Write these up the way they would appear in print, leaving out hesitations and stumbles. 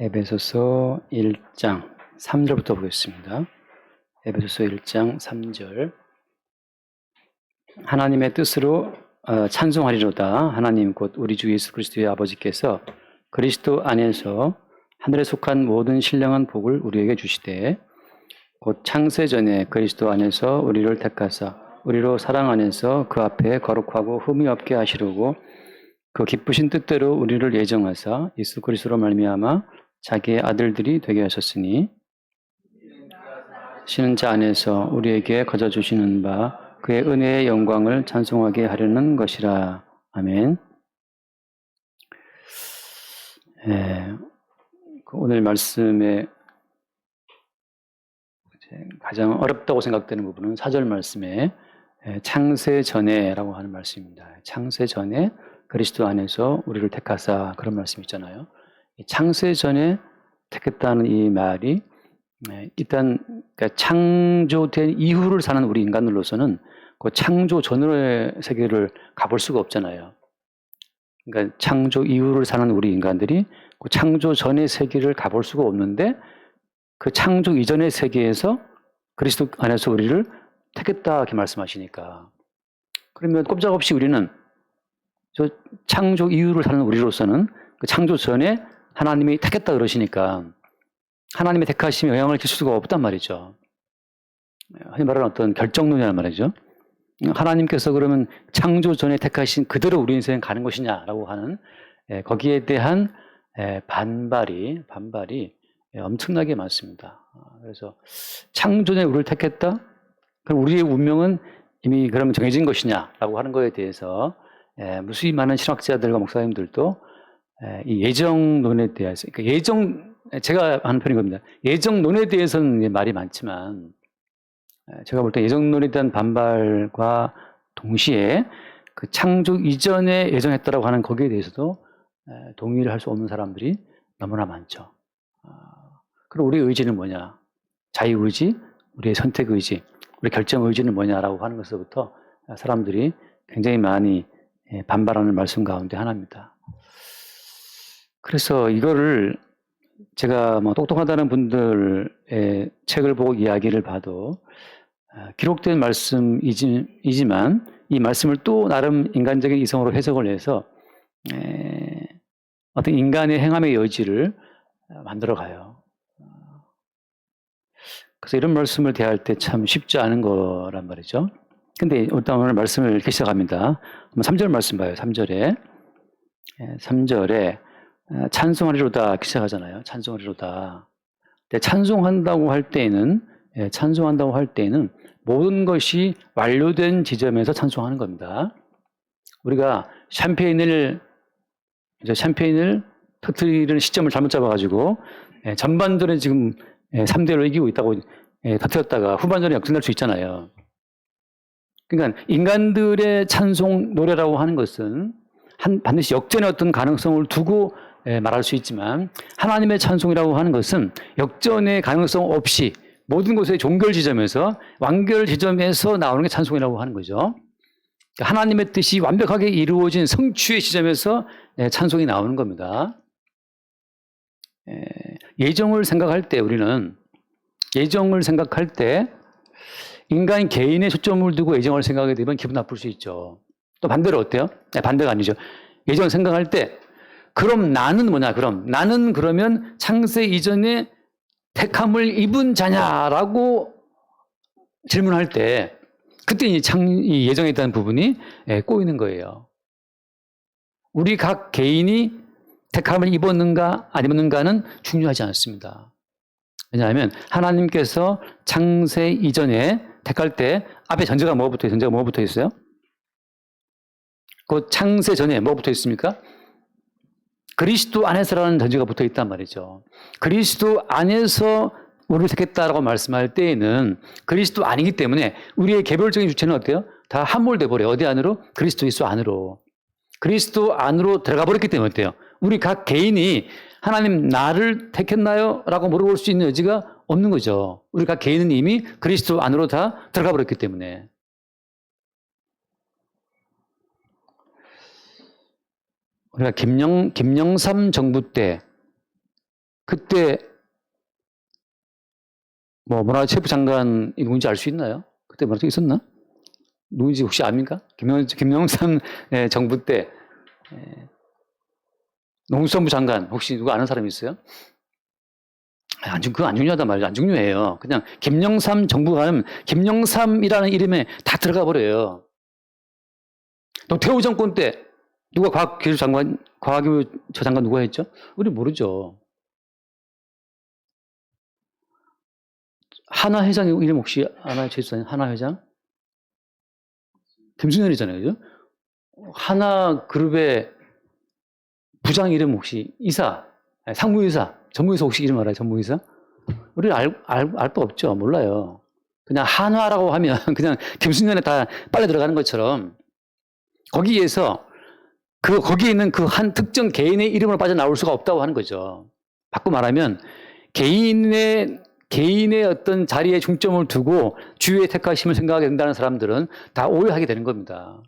에베소서 1장 3절부터 보겠습니다. 에베소서 1장 3절. 하나님의 뜻으로 찬송하리로다. 하나님 곧 우리 주 예수 그리스도의 아버지께서 그리스도 안에서 하늘에 속한 모든 신령한 복을 우리에게 주시되 곧 창세전에 그리스도 안에서 우리를 택하사 우리로 사랑 안에서 그 앞에 거룩하고 흠이 없게 하시려고 그 기쁘신 뜻대로 우리를 예정하사 예수 그리스도로 말미암아 자기의 아들들이 되게 하셨으니 신은 자 안에서 우리에게 거저 주시는 바 그의 은혜의 영광을 찬송하게 하려는 것이라. 아멘. 오늘 말씀에 가장 어렵다고 생각되는 부분은 4절 말씀에 창세 전에라고 하는 말씀입니다. 창세 전에 그리스도 안에서 우리를 택하사, 그런 말씀 있잖아요. 창세 전에 택했다는 이 말이 일단 그러니까 창조된 이후를 사는 우리 인간들로서는 그 창조 전의 세계를 가볼 수가 없잖아요. 그러니까 창조 이후를 사는 우리 인간들이 그 창조 전의 세계를 가볼 수가 없는데 그 창조 이전의 세계에서 그리스도 안에서 우리를 택했다 이렇게 말씀하시니까, 그러면 꼼짝없이 우리는 저 창조 이후를 사는 우리로서는 그 창조 전에 하나님이 택했다 그러시니까 하나님의 택하심에 영향을 끼칠 수가 없단 말이죠. 흔히 말하는 어떤 결정론이란 말이죠. 하나님께서 그러면 창조 전에 택하신 그대로 우리 인생 가는 것이냐라고 하는 거기에 대한 반발이 엄청나게 많습니다. 그래서 창조 전에 우리를 택했다? 그럼 우리의 운명은 이미 그러면 정해진 것이냐라고 하는 거에 대해서 무수히 많은 신학자들과 목사님들도 이 예정론에 대해서, 그러니까 제가 하는 편인 겁니다. 예정론에 대해서는 말이 많지만 제가 볼 때 예정론에 대한 반발과 동시에 그 창조 이전에 예정했다라고 하는 거기에 대해서도 동의를 할 수 없는 사람들이 너무나 많죠. 그럼 우리의 의지는 뭐냐? 자유의지, 우리의 선택의지, 우리 결정의지는 뭐냐라고 하는 것부터 사람들이 굉장히 많이 반발하는 말씀 가운데 하나입니다. 그래서 이거를 제가 뭐 똑똑하다는 분들의 책을 보고 이야기를 봐도 기록된 말씀이지만 이 말씀을 또 나름 인간적인 이성으로 해석을 해서 어떤 인간의 행함의 여지를 만들어 가요. 그래서 이런 말씀을 대할 때 참 쉽지 않은 거란 말이죠. 근데 일단 오늘 말씀을 이렇게 시작합니다. 3절 말씀 봐요. 3절에 찬송하리로다 이렇게 시작하잖아요. 찬송하리로다. 근데 찬송한다고 할 때에는 모든 것이 완료된 지점에서 찬송하는 겁니다. 우리가 샴페인을 터뜨리는 시점을 잘못 잡아가지고 전반전에 지금 3대1로 이기고 있다고 터뜨렸다가 후반전에 역전될 수 있잖아요. 그러니까 인간들의 찬송 노래라고 하는 것은 반드시 역전의 어떤 가능성을 두고 말할 수 있지만, 하나님의 찬송이라고 하는 것은 역전의 가능성 없이 모든 것의 종결 지점에서, 완결 지점에서 나오는 게 찬송이라고 하는 거죠. 하나님의 뜻이 완벽하게 이루어진 성취의 지점에서 찬송이 나오는 겁니다. 예정을 생각할 때 인간 개인의 초점을 두고 예정을 생각하게 되면 기분 나쁠 수 있죠. 또 반대로 어때요? 반대가 아니죠. 예정을 생각할 때 그럼 나는 뭐냐? 나는 그러면 창세 이전에 택함을 입은 자냐라고 질문할 때 그때 이 예정에 대한 부분이 꼬이는 거예요. 우리 각 개인이 택함을 입었는가 안 입었는가는 중요하지 않습니다. 왜냐하면 하나님께서 창세 이전에 택할 때 앞에 전제가 뭐 붙어 있어요? 그 창세 전에 뭐 붙어 있습니까? 그리스도 안에서라는 전제가 붙어 있단 말이죠. 그리스도 안에서 우리를 택했다라고 말씀할 때에는 그리스도 아니기 때문에 우리의 개별적인 주체는 어때요? 다 함몰돼 버려요. 어디 안으로? 그리스도 예수 안으로. 그리스도 안으로 들어가 버렸기 때문에 어때요? 우리 각 개인이 하나님 나를 택했나요? 라고 물어볼 수 있는 여지가 없는 거죠. 우리 각 개인은 이미 그리스도 안으로 다 들어가 버렸기 때문에. 우리가 김영삼 정부 때 그때 뭐 문화체육부 장관이 누군지 알 수 있나요? 그때 문화체육 있었나? 누군지 혹시 압니까? 김영삼 정부 때 농수산부 장관 혹시 누가 아는 사람이 있어요? 그거 안 중요하단 말이죠. 안 중요해요. 그냥 김영삼 정부가 하면 김영삼이라는 이름에 다 들어가 버려요. 노태우 정권 때 누가 과학교육처 장관 누가 했죠? 우리 모르죠. 하나 회장 이름 혹시 아나요? 제주산 하나 회장? 김순현이잖아요. 그죠? 하나 그룹의 부장 이름 혹시 이사, 상무이사, 전무이사 혹시 이름 알아요? 전무이사? 우리 알 바 없죠. 몰라요. 그냥 한화라고 하면 그냥 김순현에 다 빨려 들어가는 것처럼 거기에서 거기에 있는 그 한 특정 개인의 이름으로 빠져나올 수가 없다고 하는 거죠. 바꿔 말하면 개인의 어떤 자리에 중점을 두고 주위의 택하심을 생각하게 된다는 사람들은 다 오해하게 되는 겁니다.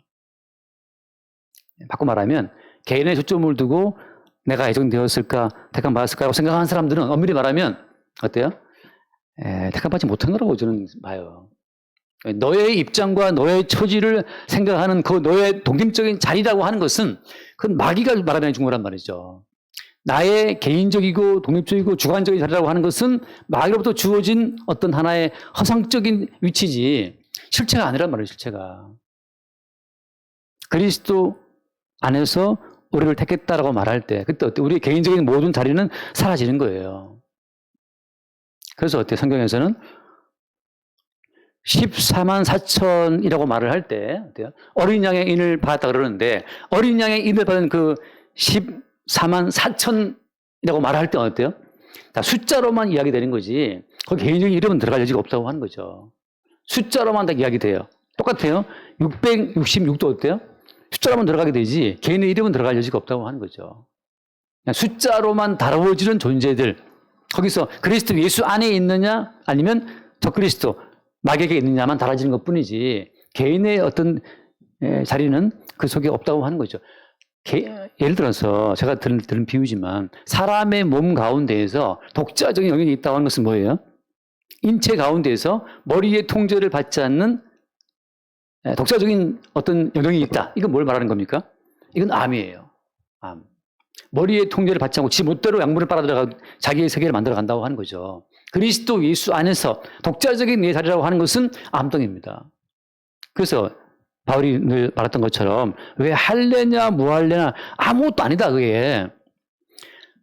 바꿔 말하면 개인의 초점을 두고 내가 예정되었을까, 택함 받았을까라고 생각하는 사람들은 엄밀히 말하면 어때요? 택함 받지 못한 거라고 저는 봐요. 너의 입장과 너의 처지를 생각하는 그 너의 독립적인 자리라고 하는 것은 그건 마귀가 말하는 중거란 말이죠. 나의 개인적이고 독립적이고 주관적인 자리라고 하는 것은 마귀로부터 주어진 어떤 하나의 허상적인 위치지 실체가 아니란 말이에요. 실체가. 그리스도 안에서 우리를 택했다라고 말할 때 그때 어때? 우리의 개인적인 모든 자리는 사라지는 거예요. 그래서 어때요? 성경에서는 14만 4천이라고 말을 할 때 어때요? 어린 양의 인을 받았다 그러는데 어린 양의 인을 받은 그 14만 4천이라고 말할 때 어때요? 다 숫자로만 이야기되는 거지 거기 개인적인 이름은 들어갈 여지가 없다고 하는 거죠. 숫자로만 다 이야기돼요. 똑같아요. 666도 어때요? 숫자로만 들어가게 되지 개인의 이름은 들어갈 여지가 없다고 하는 거죠. 그냥 숫자로만 다뤄지는 존재들 거기서 그리스도 예수 안에 있느냐 아니면 저 그리스도 마귀에게 있느냐만 달라지는 것뿐이지 개인의 어떤 자리는 그 속에 없다고 하는 거죠. 예를 들어서 제가 들은 비유지만 사람의 몸 가운데에서 독자적인 영역이 있다고 하는 것은 뭐예요? 인체 가운데에서 머리의 통제를 받지 않는 독자적인 어떤 영역이 있다. 이건 뭘 말하는 겁니까? 이건 암이에요. 암. 머리의 통제를 받지 않고 지 멋대로 약물을 빨아들여가 자기의 세계를 만들어 간다고 하는 거죠. 그리스도 예수 안에서 독자적인 내 자리라고 하는 것은 암덩입니다. 그래서 바울이 늘 말했던 것처럼 왜 할례냐 무할례냐 아무것도 아니다 그게.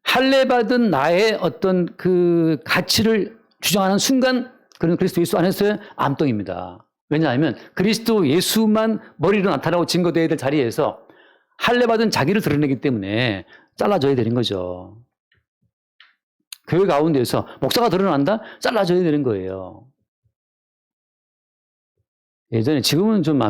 할례 받은 나의 어떤 그 가치를 주장하는 순간 그는 그리스도 예수 안에서의 암덩입니다. 왜냐하면 그리스도 예수만 머리로 나타나고 증거되어야 될 자리에서 할례 받은 자기를 드러내기 때문에 잘라져야 되는 거죠. 교회 가운데서 목사가 드러난다? 잘라져야 되는 거예요. 예전에 지금은 좀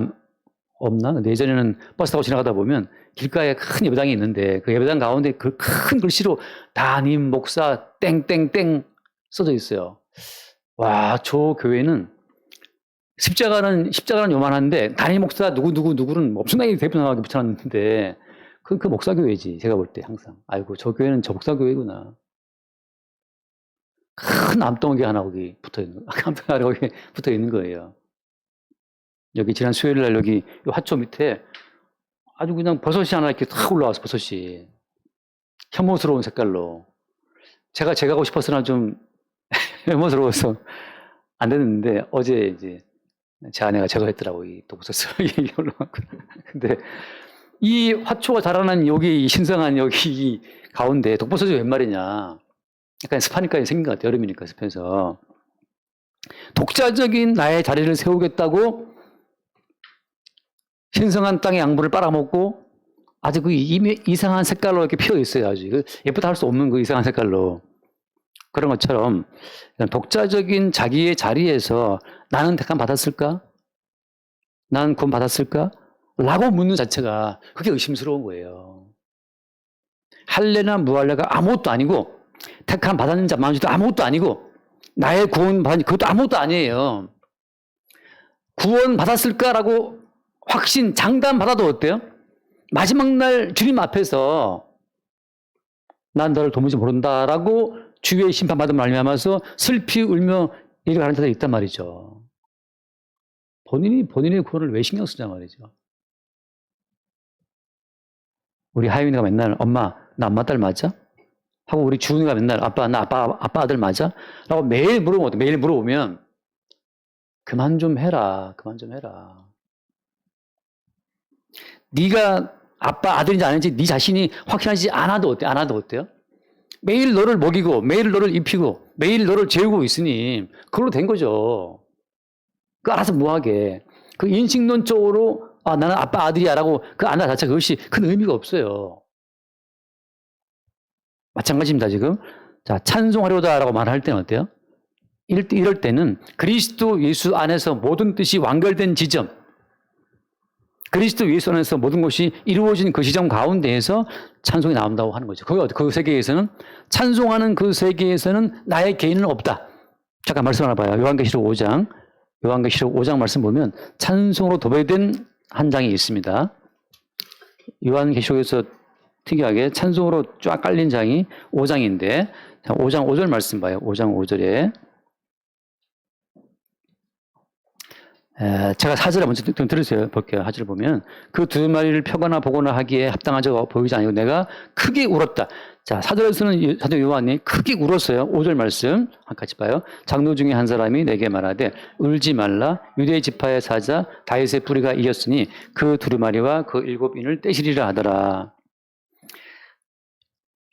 없나? 근데 예전에는 버스 타고 지나가다 보면 길가에 큰 예배당이 있는데 그 예배당 가운데 그 큰 글씨로 담임 목사 땡땡땡 써져 있어요. 와, 저 교회는 십자가는 요만한데 담임 목사 누구는 엄청나게 대표나게 붙여놨는데 그 목사 교회지. 제가 볼 때 항상. 아이고, 저 교회는 저 목사 교회구나. 큰 암덩어리 하나 거기 붙어 있는, 암덩어리 거기 붙어 있는 거예요. 여기 지난 수요일 날 여기 화초 밑에 아주 그냥 버섯이 하나 이렇게 탁 올라와서 버섯이 혐오스러운 색깔로 제가 하고 싶었으나 좀 혐오스러워서 안 됐는데 어제 이제 제 아내가 제거했더라고 이 독버섯을 이게 올라왔고 근데 이 화초가 자라난 여기 신성한 여기 가운데 독버섯이 웬 말이냐 약간 습하니까 생긴 것 같아요. 여름이니까 습해서 독자적인 나의 자리를 세우겠다고 신성한 땅의 양분을 빨아먹고 아주 그 이상한 색깔로 이렇게 피어 있어요. 아주 예쁘다 할 수 없는 그 이상한 색깔로 그런 것처럼 독자적인 자기의 자리에서 나는 택함 받았을까? 나는 구원 받았을까? 라고 묻는 자체가 그게 의심스러운 거예요. 할례나 무할례가 아무것도 아니고 택함 받았는지 안 받았는지도 아무것도 아니고 나의 구원 받았는지 그것도 아무것도 아니에요. 구원 받았을까라고 확신, 장담 받아도 어때요? 마지막 날 주님 앞에서 난 너를 도무지 모른다라고 주의 심판받은 말미암아서 슬피 울며 이를 가는 자들이 있단 말이죠. 본인의 구원을 왜 신경 쓰냐 말이죠. 우리 하윤이가 맨날 엄마 나 엄마 딸 맞아? 하고 우리 주은이가 맨날 아빠 나 아빠 아들 맞아? 라고 매일 물어보면 매일 물어보면 그만 좀 해라. 네가 아빠 아들인지 아닌지 네 자신이 확신하지 않아도 어때요? 매일 너를 먹이고 매일 너를 입히고 매일 너를 재우고 있으니 그걸로 된 거죠. 그 알아서 뭐하게. 그 인식론적으로 나는 아빠 아들이야라고 그 아나 자체가 그것이 큰 의미가 없어요. 마찬가지입니다 지금. 자, 찬송하려다라고 말할 때는 어때요? 이럴 때는 그리스도 예수 안에서 모든 뜻이 완결된 지점, 그리스도 예수 안에서 모든 것이 이루어진 그 지점 가운데에서 찬송이 나온다고 하는 거죠. 그 세계에서는 찬송하는 그 세계에서는 나의 개인은 없다. 잠깐 말씀 하나 봐요. 요한계시록 5장 말씀 보면 찬송으로 도배된 한 장이 있습니다. 요한계시록에서 특이하게 찬송으로 쫙 깔린 장이 5장인데 5장 5절 말씀 봐요. 5장 5절에 제가 사절을 먼저 좀 들으세요. 볼게요. 하절을 보면 그 두 마리를 펴거나 보거나 하기에 합당하지 보이지 아니고 내가 크게 울었다. 자, 사절에서는 사도 요한이 크게 울었어요. 5절 말씀 같이 봐요. 장로 중에 한 사람이 내게 말하되 울지 말라. 유대 지파의 사자 다윗의 뿌리가 이겼으니 그 두루마리와 그 7인을 떼시리라 하더라.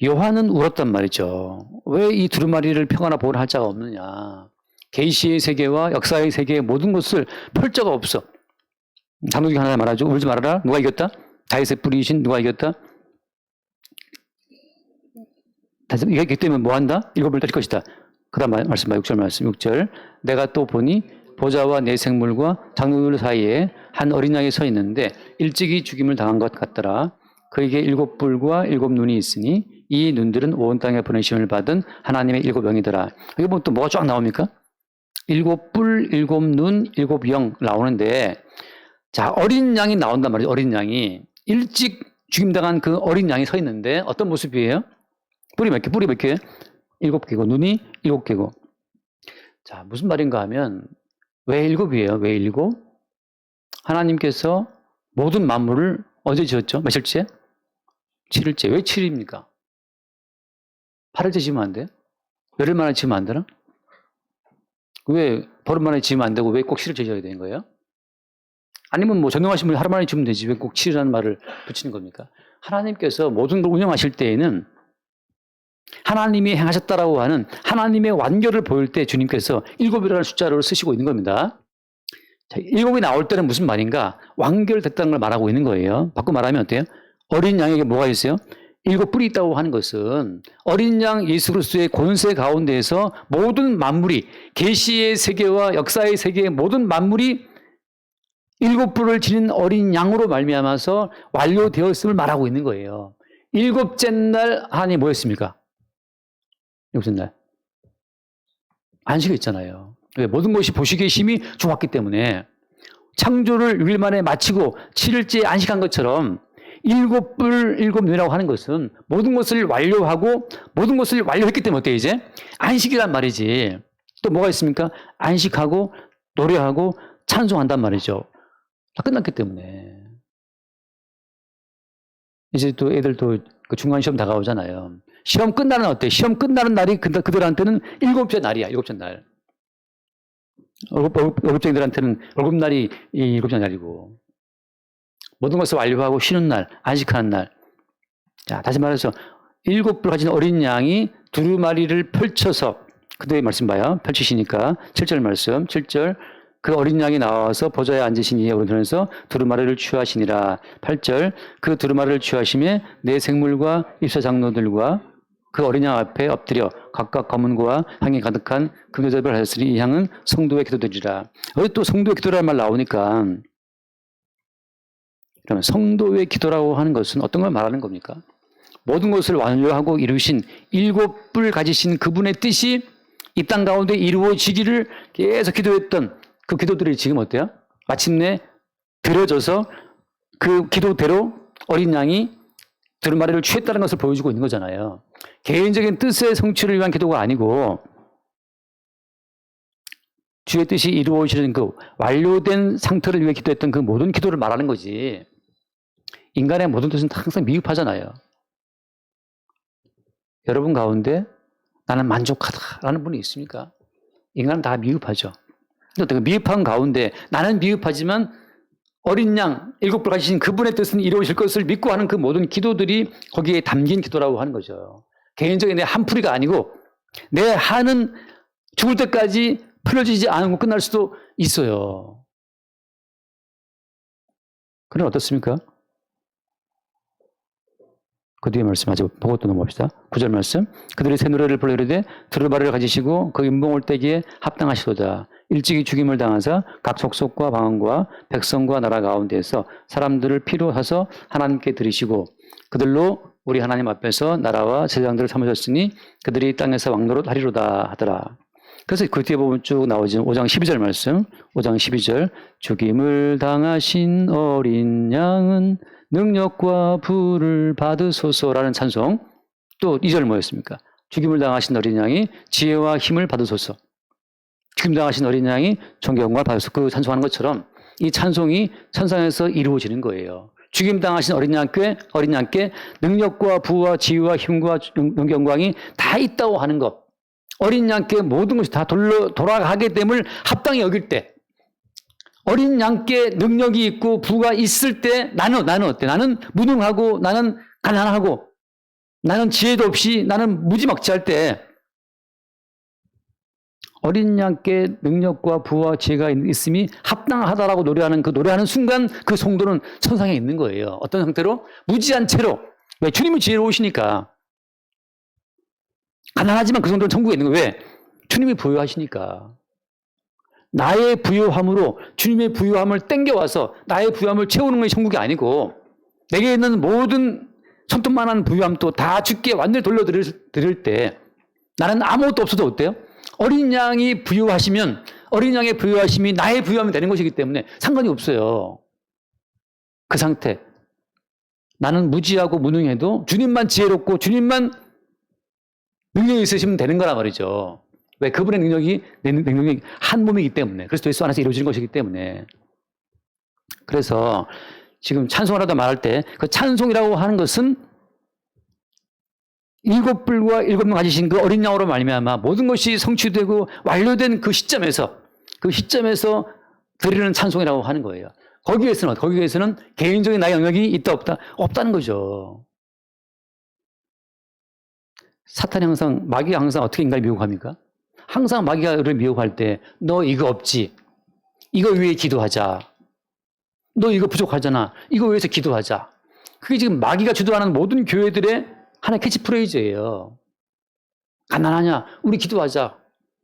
요한은 울었단 말이죠. 왜 이 두루마리를 펴거나 보거나 할 자가 없느냐. 계시의 세계와 역사의 세계의 모든 것을 펼 자가 없어. 장로 중에 하나 말하죠. 울지 말아라. 누가 이겼다? 다윗의 뿌리이신 누가 이겼다? 이겼기 때문에 뭐 한다? 7을 때릴 것이다. 그 다음 말씀 봐. 6절 말씀 6절. 내가 또 보니 보좌와 내 생물과 장로들 사이에 한 어린 양이 서 있는데 일찍이 죽임을 당한 것 같더라. 그에게 7뿔과 7눈이 있으니 이 눈들은 온 땅에 보내심을 받은 하나님의 7영이더라. 여기 보면 또 뭐가 쫙 나옵니까? 7뿔, 7눈, 7영 나오는데, 자, 어린 양이 나온단 말이죠. 어린 양이. 일찍 죽임당한 그 어린 양이 서 있는데, 어떤 모습이에요? 뿔이 몇 개? 7개고, 눈이 7개고. 자, 무슨 말인가 하면, 왜 7이에요? 왜 7? 하나님께서 모든 만물을 언제 지었죠? 며칠째? 7일째. 왜 7일입니까? 8일째 지으면 안 돼요? 열흘 만에 지으면 안 되나? 왜 보름 만에 지으면 안 되고 왜 꼭 7일째 지어야 되는 거예요? 아니면 뭐 전능하신 분이 하루 만에 지으면 되지 왜 꼭 7일이라는 말을 붙이는 겁니까? 하나님께서 모든 걸 운영하실 때에는 하나님이 행하셨다라고 하는 하나님의 완결을 보일 때 주님께서 7이라는 숫자를 쓰시고 있는 겁니다. 자, 7이 나올 때는 무슨 말인가? 완결됐다는 걸 말하고 있는 거예요. 바꿔 말하면 어때요? 어린 양에게 뭐가 있어요? 7뿔이 있다고 하는 것은 어린 양 예수 그리스도의 권세 가운데에서 모든 만물이 계시의 세계와 역사의 세계의 모든 만물이 7뿔을 지닌 어린 양으로 말미암아서 완료되었음을 말하고 있는 거예요. 7째 날 하나님이 뭐 했습니까? 7째 날 안식이 있잖아요. 모든 것이 보시기에 힘이 좋았기 때문에 창조를 6일 만에 마치고 7일째 안식한 것처럼 7뿔 7눈이라고 하는 것은 모든 것을 완료하고 모든 것을 완료했기 때문에 어때요 이제? 안식이란 말이지. 또 뭐가 있습니까? 안식하고 노래하고 찬송한단 말이죠. 다 끝났기 때문에. 이제 또 애들도 그 중간 시험 다가오잖아요. 시험 끝나는 어때? 시험 끝나는 날이 그들한테는 7째 날이야. 7째 날. 월급쟁이들한테는 월급날이 7째 날이고. 모든 것을 완료하고 쉬는 날, 안식하는 날. 자, 다시 말해서 7뿔 가진 어린 양이 두루마리를 펼쳐서 그대의 말씀 봐요. 펼치시니까 7절 말씀, 7절 그 어린 양이 나와서 보좌에 앉으신 이의 오른손에서 두루마리를 취하시니라. 8절 그 두루마리를 취하심에 내 생물과 입사 장로들과 그 어린 양 앞에 엎드려 각각 검은고와 향이 가득한 금대접을 하였으니 이 향은 성도의 기도들이라. 여기 또 성도의 기도라는 말 나오니까 그러면 성도의 기도라고 하는 것은 어떤 걸 말하는 겁니까? 모든 것을 완료하고 이루신 7뿔 가지신 그분의 뜻이 이 땅 가운데 이루어지기를 계속 기도했던 그 기도들이 지금 어때요? 마침내 드려져서 그 기도대로 어린 양이 두루마리를 취했다는 것을 보여주고 있는 거잖아요. 개인적인 뜻의 성취를 위한 기도가 아니고 주의 뜻이 이루어지는 그 완료된 상태를 위해 기도했던 그 모든 기도를 말하는 거지. 인간의 모든 뜻은 항상 미흡하잖아요. 여러분 가운데 나는 만족하다라는 분이 있습니까? 인간은 다 미흡하죠. 그 미흡한 가운데 나는 미흡하지만 어린 양 7뿔 가지신 그분의 뜻은 이루어질 것을 믿고 하는 그 모든 기도들이 거기에 담긴 기도라고 하는 거죠. 개인적인 내 한풀이가 아니고 내 한은 죽을 때까지 풀어지지 않고 끝날 수도 있어요. 그럼 어떻습니까? 그 뒤에 말씀 아직 보고 또 넘어갑시다. 9절 말씀. 그들이 새 노래를 불러 이르되 두루마리를 가지시고 그 인봉을 떼기에 합당하시도다. 일찍이 죽임을 당하사 각 족속과 방언과 백성과 나라 가운데에서 사람들을 피로 사서 하나님께 드리시고 그들로 우리 하나님 앞에서 나라와 제장들을 삼으셨으니 그들이 땅에서 왕노릇 하리로다 하더라. 그래서 그 뒤에 보면 쭉 나오죠. 5장 12절 말씀. 5장 12절. 죽임을 당하신 어린 양은 능력과 부를 받으소서라는 찬송. 또 2절 뭐였습니까? 죽임을 당하신 어린 양이 지혜와 힘을 받으소서. 죽임당하신 어린 양이 존경과 받으소서. 그 찬송하는 것처럼 이 찬송이 천상에서 이루어지는 거예요. 죽임당하신 어린 양께 능력과 부와 지혜와 힘과 영광이 다 있다고 하는 것. 어린 양께 모든 것이 다 돌아가게 됨을 합당히 여길 때, 어린 양께 능력이 있고 부가 있을 때 나는 어때? 나는 무능하고 나는 가난하고 나는 지혜도 없이 나는 무지막지할 때 어린 양께 능력과 부와 지혜가 있음이 합당하다라고 노래하는 그 노래하는 순간 그 성도는 천상에 있는 거예요. 어떤 상태로? 무지한 채로. 왜? 주님은 지혜로우시니까. 가난하지만 그 성도는 천국에 있는 거예요. 왜? 주님이 부유하시니까. 나의 부유함으로 주님의 부유함을 땡겨와서 나의 부유함을 채우는 것이 천국이 아니고 내게 있는 모든 손톱만한 부유함도 다 주께 완전히 돌려드릴 때 나는 아무것도 없어도 어때요? 어린 양이 부유하시면 어린 양의 부유하심이 나의 부유함이 되는 것이기 때문에 상관이 없어요. 그 상태. 나는 무지하고 무능해도 주님만 지혜롭고 주님만 능력이 있으시면 되는 거란 말이죠. 왜? 그분의 능력이 내 능력이 한 몸이기 때문에. 그리스도 예수 안에서 이루어지는 것이기 때문에. 그래서 지금 찬송을 하다 말할 때 그 찬송이라고 하는 것은 7뿔과 7명 가지신 그 어린 양으로 말미암아 모든 것이 성취되고 완료된 그 시점에서 드리는 찬송이라고 하는 거예요. 거기에서는 개인적인 나의 영역이 있다 없다? 없다는 거죠. 마귀가 항상 어떻게 인간을 미혹합니까? 항상 마귀가 우리를 미혹할 때 너 이거 없지? 이거 위해 기도하자. 너 이거 부족하잖아. 이거 위해서 기도하자. 그게 지금 마귀가 주도하는 모든 교회들의 하나의 캐치프레이즈예요. 가난하냐? 우리 기도하자.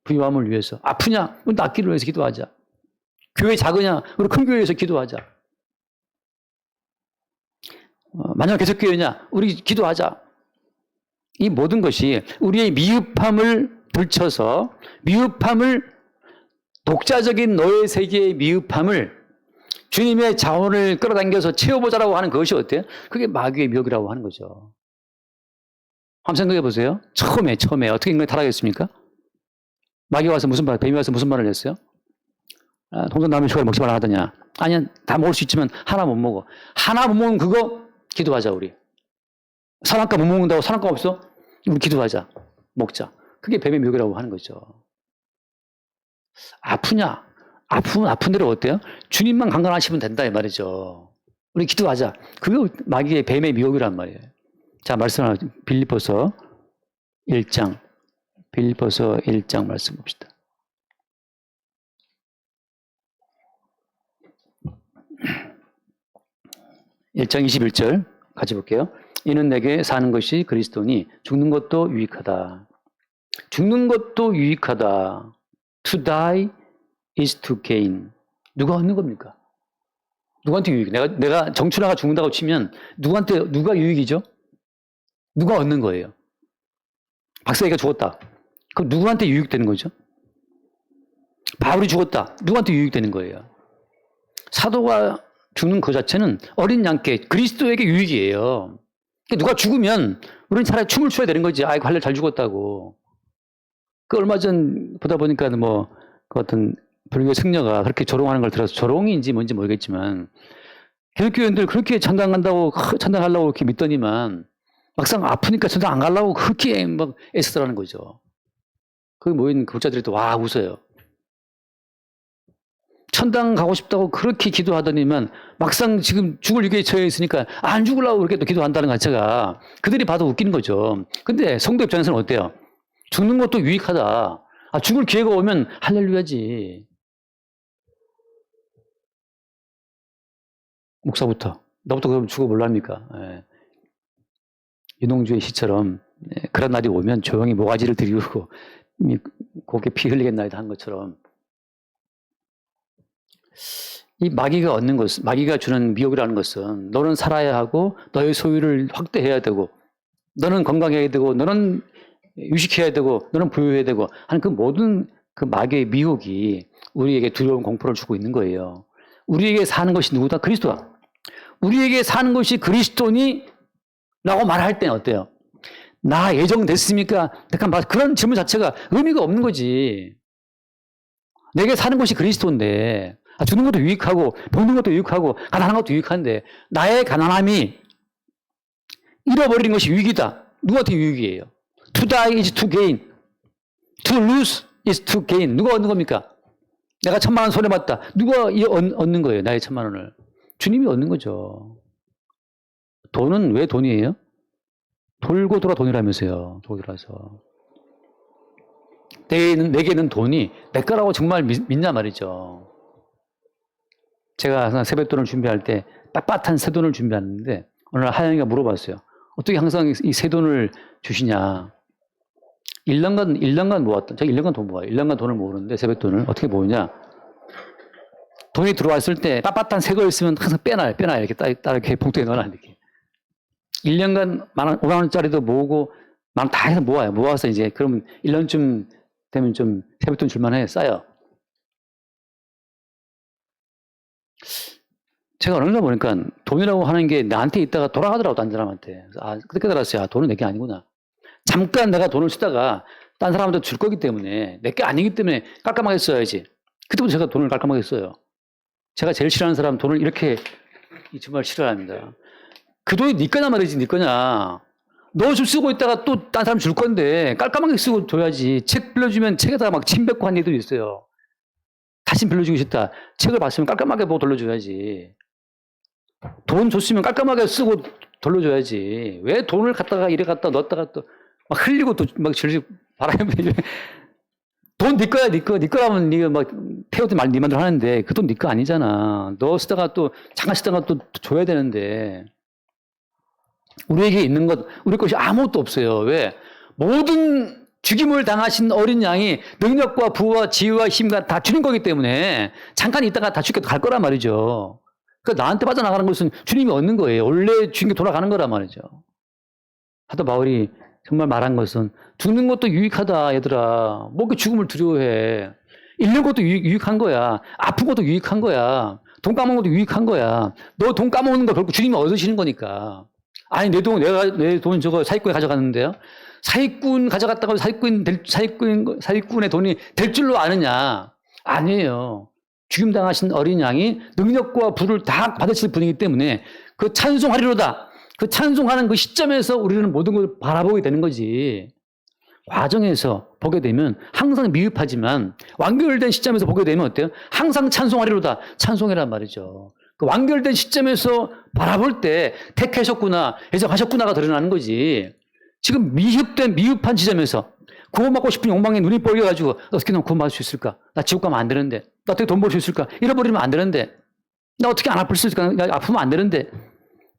부유함을 위해서. 아프냐? 우리 낫기를 위해서 기도하자. 교회 작으냐? 우리 큰 교회에서 기도하자. 만약 개척교회냐? 우리 기도하자. 이 모든 것이 우리의 미흡함을 들춰서 독자적인 너의 세계의 미흡함을 주님의 자원을 끌어당겨서 채워보자라고 하는 그것이 어때요? 그게 마귀의 미혹이라고 하는 거죠. 한번 생각해 보세요. 처음에 어떻게 인간이 타락했습니까? 마귀가 와서 뱀이 와서 무슨 말을 했어요? 동전 남의 조각 먹지 말라 하더냐? 아니야, 다 먹을 수 있지만 하나 못 먹어. 하나 못 먹으면 그거 기도하자, 우리. 산악과 못 먹는다고 산악과 없어? 우리 기도하자. 먹자. 그게 뱀의 미혹이라고 하는 거죠. 아프냐? 아프면 아픈 대로 어때요? 주님만 강건하시면 된다, 이 말이죠. 우리 기도하자. 그게 마귀의 뱀의 미혹이란 말이에요. 자, 말씀을 빌립보서 1장 말씀 봅시다. (1장 21절) 같이 볼게요. 이는 내게 사는 것이 그리스도니 죽는 것도 유익하다. 죽는 것도 유익하다. To die is to gain. 누가 얻는 겁니까? 누구한테 유익? 내가 정춘하가 죽는다고 치면 누가 유익이죠? 누가 얻는 거예요? 박사이가 죽었다. 그럼 누구한테 유익되는 거죠? 바울이 죽었다. 누구한테 유익되는 거예요? 사도가 죽는 그 자체는 어린 양께 그리스도에게 유익이에요. 누가 죽으면 우리는 차라리 춤을 춰야 되는 거지. 아이고, 할래 잘 죽었다고. 그 얼마 전 보다 보니까 뭐, 그 어떤 불교 승려가 그렇게 조롱하는 걸 들어서 조롱인지 뭔지 모르겠지만, 기독교인들 그렇게 천당 간다고, 천당 가려고 그렇게 믿더니만, 막상 아프니까 천당 안 가려고 그렇게 막 애쓰더라는 거죠. 거기 모인 구독자들이 또 와, 웃어요. 천당 가고 싶다고 그렇게 기도하더니만 막상 지금 죽을 위기에 처해 있으니까 안 죽으려고 그렇게 또 기도한다는 것 자체가 그들이 봐도 웃기는 거죠. 근데 성도 입장에서는 어때요? 죽는 것도 유익하다. 아, 죽을 기회가 오면 할렐루야지. 목사부터. 나부터 그럼 죽어볼랍니까? 예. 윤홍주의 시처럼 그런 날이 오면 조용히 모가지를 들이우고 고개 피 흘리겠 나이다 한 것처럼 이 마귀가 얻는 것은, 마귀가 주는 미혹이라는 것은 너는 살아야 하고 너의 소유를 확대해야 되고 너는 건강해야 되고 너는 유식해야 되고 너는 부유해야 되고 하는 그 모든 그 마귀의 미혹이 우리에게 두려운 공포를 주고 있는 거예요. 우리에게 사는 것이 누구다? 그리스도다. 우리에게 사는 것이 그리스도니? 라고 말할 때는 어때요? 나 예정됐습니까? 그런 질문 자체가 의미가 없는 거지. 내게 사는 것이 그리스도인데 죽는 것도 유익하고 먹는 것도 유익하고 가난한 것도 유익한데 나의 가난함이 잃어버리는 것이 유익이다. 누구한테 유익이에요? To die is to gain. To lose is to gain. 누가 얻는 겁니까? 내가 1,000만 원 손해봤다. 누가 얻는 거예요? 나의 1,000만 원을. 주님이 얻는 거죠. 돈은 왜 돈이에요? 돌고 돌아 돈이라면서요. 돌아서. 내게는 돈이 내 거라고 정말 믿냐 말이죠. 제가 항상 세뱃돈을 준비할 때 빳빳한 새돈을 준비하는데 어느 날 하영이가 물어봤어요. 어떻게 항상 이 새돈을 주시냐. 1년간 모았던, 제가 1년간 돈 모아요. 1년간 돈을 모으는데 세뱃돈을 어떻게 모으냐. 돈이 들어왔을 때 빳빳한 새 거 있으면 항상 빼놔요. 이렇게 딱 이렇게 봉투에 넣어놔. 이렇게. 1년간 5만 원짜리도 모으고 만 다 해서 모아요. 모아서 이제 그러면 1년쯤 되면 좀 세뱃돈 줄만해. 쌓여. 제가 어느 날 보니까 돈이라고 하는 게 나한테 있다가 돌아가더라고, 딴 사람한테. 아, 그때 깨달았어요. 아, 돈은 내 게 아니구나. 잠깐 내가 돈을 쓰다가 딴 사람한테 줄 거기 때문에 내 게 아니기 때문에 깔끔하게 써야지. 그때부터 제가 돈을 깔끔하게 써요. 제가 제일 싫어하는 사람 돈을 이렇게 정말 싫어합니다. 그 돈이 네 거냐 말이지, 네 거냐. 너 좀 쓰고 있다가 또 딴 사람 줄 건데 깔끔하게 쓰고 줘야지. 책 빌려주면 책에다가 막 침 뱉고 한 애들이 있어요. 다시 빌려주고 싶다. 책을 봤으면 깔끔하게 보고 돌려줘야지. 돈 줬으면 깔끔하게 쓰고 돌려줘야지. 왜 돈을 갖다가 이래 갖다 넣었다가 또 막 흘리고 또 막 질질 바람에 돈 네 거야, 네 거. 네 거라면 네가 막 태우든 말 네 맘대로 하는데 그 돈 네 거 아니잖아. 너 쓰다가 또 잠깐 쓰다가 또 줘야 되는데 우리에게 있는 것, 우리 것이 아무것도 없어요. 왜? 모든 죽임을 당하신 어린 양이 능력과 부와 지혜와 힘과 다 주는 거기 때문에 잠깐 있다가 다 죽게 갈 거란 말이죠. 그러니까 나한테 빠져나가는 것은 주님이 얻는 거예요. 원래 주님께 돌아가는 거란 말이죠. 사도 바울이 정말 말한 것은 죽는 것도 유익하다, 얘들아. 뭐 그 죽음을 두려워해. 잃는 것도 유익한 거야. 아픈 것도 유익한 거야. 돈 까먹는 것도 유익한 거야. 너 돈 까먹는 거 결국 주님이 얻으시는 거니까. 아니, 내 돈 저거 사기꾼이 가져갔는데요. 사기꾼 가져갔다고 사기꾼의 돈이 될 줄로 아느냐? 아니에요. 죽임당하신 어린 양이 능력과 부를 다 받으실 분이기 때문에 그 찬송하리로다. 그 찬송하는 그 시점에서 우리는 모든 걸 바라보게 되는 거지. 과정에서 보게 되면 항상 미흡하지만 완결된 시점에서 보게 되면 어때요? 항상 찬송하리로다. 찬송이란 말이죠. 그 완결된 시점에서 바라볼 때 택하셨구나, 예정하셨구나가 드러나는 거지. 지금 미흡한 지점에서 구원받고 싶은 욕망에 눈이 뻘개가지고 어떻게 난 구원받을 수 있을까? 나 지옥 가면 안 되는데. 나 어떻게 돈 벌 수 있을까? 잃어버리면 안 되는데. 나 어떻게 안 아플 수 있을까? 나 아프면 안 되는데.